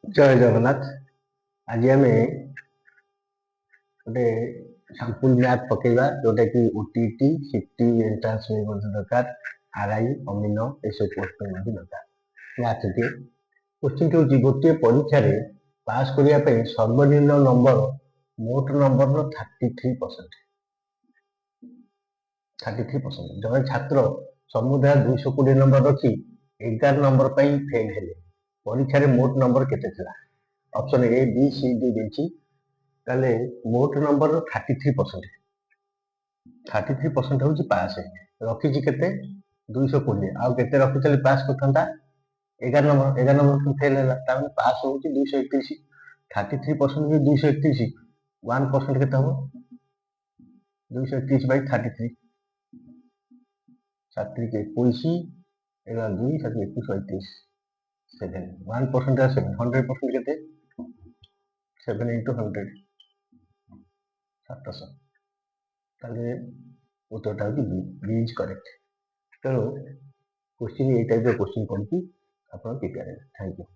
ଜୟ ଜଗନ୍ନାଥ। ଆଜି ଆମେ ଗୋଟେ ସାମ୍ପୁଲ ମ୍ୟାଥ ପକେଇବା ଯୋଉଟା କି ଓଟିଇଟି, ସିଟି ଏଣ୍ଟ୍ରାନ୍ସ ପାଇଁ ମଧ୍ୟ ଦରକାର, ଆରଆଇ, ଅମିନ ଏସବୁ ପୋଷ୍ଟ ପାଇଁ ମଧ୍ୟ ଦରକାର। ମ୍ୟାଥ ଟିଏ କୋଶ୍ଚିନ୍ ହେଉଛି ଗୋଟିଏ ପରୀକ୍ଷାରେ ପାସ୍ କରିବା ପାଇଁ ସର୍ବନିମ୍ନ ନମ୍ବର ମୋଟ ନମ୍ବରର 33%। 33%। ଜଣେ ଛାତ୍ର ସମୁଦାୟ 220 ନମ୍ବର ରଖି 11 ନମ୍ବର ପାଇଁ ଫେଲ୍ ହେଲେ, ପରୀକ୍ଷାରେ ମୋଟ ନମ୍ବର କେତେ ଥିଲା? ଅପସନ ଏ, ବି, ସି, ଡି ଦେଇଛି। ତାହେଲେ ମୋଟ ନମ୍ବର 33%। 33% ହେଉଛି ପାସ୍। ରଖିଛି କେତେ? 220। ଆଉ କେତେ ରଖିଥିଲେ ପାସ୍ କରିଥାନ୍ତା? 11 ନମ୍ବର। 11 ନମ୍ବର ଫେଲ୍ ହେଲା, ତାହେଲେ ପାସ୍ ହେଉଛି 231। 33% ବି 231, 1% କେତେ ହବ? 231 ବାଇ 33, 7 21, 2 7 21 32, 7। 1% 7, 100% କେତେ? 7 into 100, 700। ତାହେଲେ ଉତ୍ତରଟା ହେଉଛି B। B is correct। ତେଣୁ क्वेश्चन ये टाइप क्वेश्चन पढ़ी आप प्रिपेयर है। Thank you.